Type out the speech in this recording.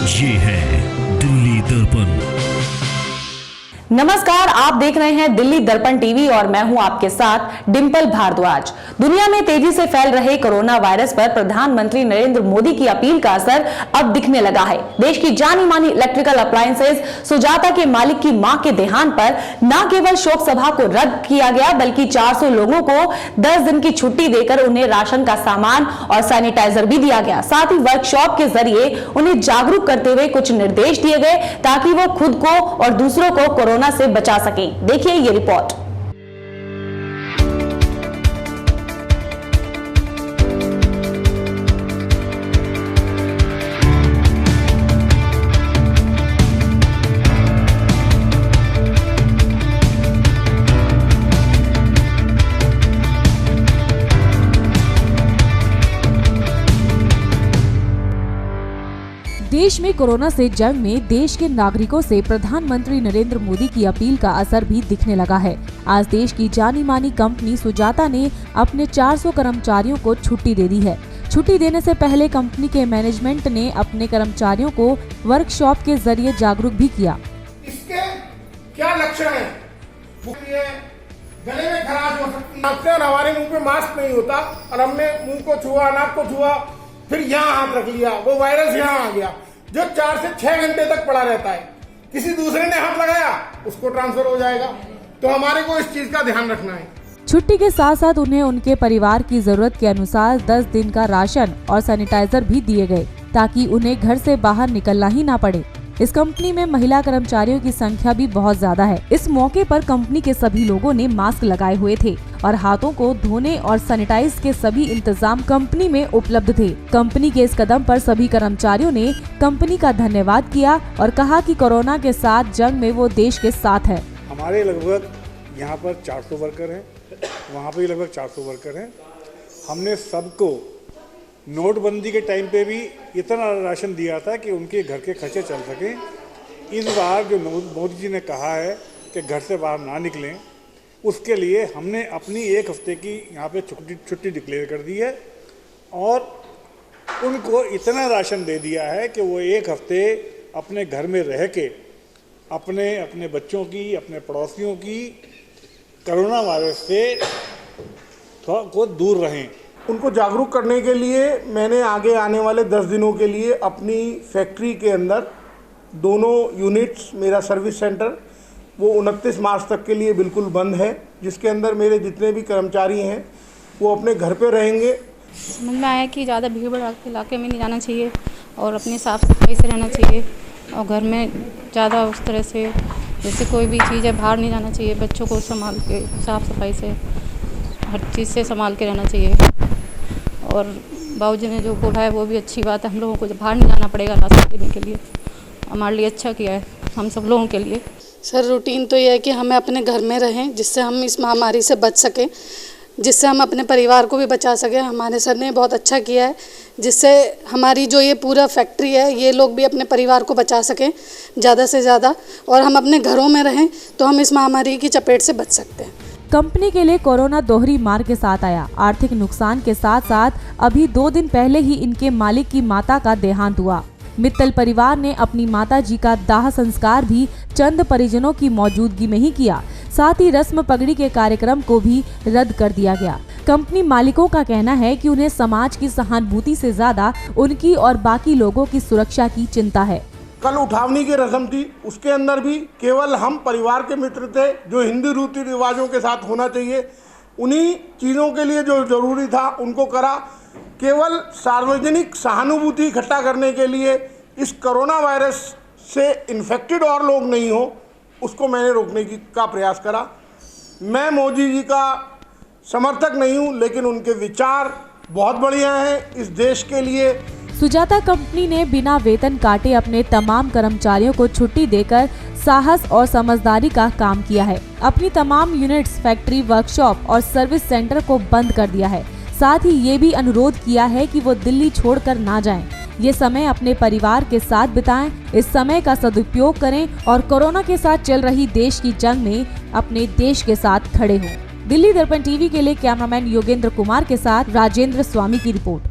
ये है दिल्ली दर्पण। नमस्कार, आप देख रहे हैं दिल्ली दर्पण टीवी और मैं हूं आपके साथ डिंपल भारद्वाज। दुनिया में तेजी से फैल रहे कोरोना वायरस पर प्रधानमंत्री नरेंद्र मोदी की अपील का असर अब दिखने लगा है। देश की जानी मानी इलेक्ट्रिकल अप्लायंसेज सुजाता के मालिक की मां के देहांत पर न केवल शोक सभा को रद्द किया गया, बल्कि 400 लोगों को 10 दिन की छुट्टी देकर उन्हें राशन का सामान और सैनिटाइजर भी दिया गया। साथ ही वर्कशॉप के जरिए उन्हें जागरूक करते हुए कुछ निर्देश दिए गए ताकि वो खुद को और दूसरों को कोरोना से बचा सकें। देखिए ये रिपोर्ट। देश में कोरोना से जंग में देश के नागरिकों से प्रधानमंत्री नरेंद्र मोदी की अपील का असर भी दिखने लगा है। आज देश की जानी मानी कंपनी सुजाता ने अपने 400 कर्मचारियों को छुट्टी दे दी है। छुट्टी देने से पहले कंपनी के मैनेजमेंट ने अपने कर्मचारियों को वर्कशॉप के जरिए जागरूक भी किया। इसके क्या लक्षण है? गले में खराश हो सकती है और हमारे मुंह पे मास्क नहीं होता और हमने मुंह को छुआ, नाक को छुआ, फिर यहाँ हाथ रख लिया, वो वायरस यहाँ आ गया जो 4 से 6 घंटे तक पड़ा रहता है। किसी दूसरे ने हाथ लगाया उसको ट्रांसफर हो जाएगा, तो हमारे को इस चीज का ध्यान रखना है। छुट्टी के साथ साथ उन्हें उनके परिवार की जरूरत के अनुसार 10 दिन का राशन और सैनिटाइजर भी दिए गए ताकि उन्हें घर से बाहर निकलना ही ना पड़े। इस कंपनी में महिला कर्मचारियों की संख्या भी बहुत ज्यादा है। इस मौके पर कंपनी के सभी लोगों ने मास्क लगाए हुए थे और हाथों को धोने और सैनिटाइज के सभी इंतजाम कंपनी में उपलब्ध थे। कंपनी के इस कदम पर सभी कर्मचारियों ने कंपनी का धन्यवाद किया और कहा कि कोरोना के साथ जंग में वो देश के साथ है। हमारे लगभग यहाँ पर 400 वर्कर हैं, वहाँ पर भी लगभग 400 वर्कर हैं। हमने सबको नोटबंदी के टाइम पे भी इतना राशन दिया था कि उनके घर के खर्चे चल सकें। इस बार जो मोदी जी ने कहा है कि घर से बाहर ना निकलें, उसके लिए हमने अपनी 1 हफ्ते की यहाँ पे छुट्टी डिक्लेयर कर दी है और उनको इतना राशन दे दिया है कि वो 1 हफ्ते अपने घर में रह के अपने बच्चों की, अपने पड़ोसियों की कोरोना वायरस से थोड़ा को दूर रहें। उनको जागरूक करने के लिए मैंने आगे आने वाले 10 दिनों के लिए अपनी फैक्ट्री के अंदर दोनों यूनिट्स, मेरा सर्विस सेंटर वो 29 मार्च तक के लिए बिल्कुल बंद है, जिसके अंदर मेरे जितने भी कर्मचारी हैं वो अपने घर पे रहेंगे। समझ में आया कि ज़्यादा भीड़ भाड़ के इलाके में नहीं जाना चाहिए और अपनी साफ़ सफाई से रहना चाहिए और घर में ज़्यादा उस तरह से जैसे कोई भी चीज़ है बाहर नहीं जाना चाहिए। बच्चों को संभाल के साफ़ सफाई से हर चीज़ से संभाल के रहना चाहिए। और बाबूजी ने जो बोला है वो भी अच्छी बात है, हम लोगों को बाहर नहीं जाना पड़ेगा राशन देने के लिए, हमारे लिए अच्छा किया है हम सब लोगों के लिए। सर रूटीन तो ये है कि हमें अपने घर में रहें जिससे हम इस महामारी से बच सकें, जिससे हम अपने परिवार को भी बचा सकें। हमारे सर ने बहुत अच्छा किया है जिससे हमारी जो ये पूरा फैक्ट्री है ये लोग भी अपने परिवार को बचा सकें ज़्यादा से ज़्यादा और हम अपने घरों में रहें तो हम इस महामारी की चपेट से बच सकते हैं। कंपनी के लिए कोरोना दोहरी मार के साथ आया। आर्थिक नुकसान के साथ साथ अभी 2 दिन पहले ही इनके मालिक की माता का देहांत हुआ। मित्तल परिवार ने अपनी माता जी का दाह संस्कार भी चंद परिजनों की मौजूदगी में ही किया। साथ ही रस्म पगड़ी के कार्यक्रम को भी रद्द कर दिया गया। कंपनी मालिकों का कहना है कि उन्हें समाज की सहानुभूति से ज्यादा उनकी और बाकी लोगों की सुरक्षा की चिंता है। कल उठावनी की रस्म थी, उसके अंदर भी केवल हम परिवार के मित्र थे, जो हिंदू रीति रिवाजों के साथ होना चाहिए उन्हीं चीज़ों के लिए जो जरूरी था उनको करा। केवल सार्वजनिक सहानुभूति इकट्ठा करने के लिए इस कोरोना वायरस से इन्फेक्टेड और लोग नहीं हो उसको मैंने रोकने का प्रयास करा। मैं मोदी जी का समर्थक नहीं हूँ, लेकिन उनके विचार बहुत बढ़िया हैं इस देश के लिए। सुजाता कंपनी ने बिना वेतन काटे अपने तमाम कर्मचारियों को छुट्टी देकर साहस और समझदारी का काम किया है। अपनी तमाम यूनिट्स, फैक्ट्री, वर्कशॉप और सर्विस सेंटर को बंद कर दिया है। साथ ही ये भी अनुरोध किया है कि वो दिल्ली छोड़कर ना जाएं। ये समय अपने परिवार के साथ बिताएं, इस समय का सदुपयोग करें और कोरोना के साथ चल रही देश की जंग में अपने देश के साथ खड़े हों। दिल्ली दर्पण टीवी के लिए कैमरामैन योगेंद्र कुमार के साथ राजेंद्र स्वामी की रिपोर्ट।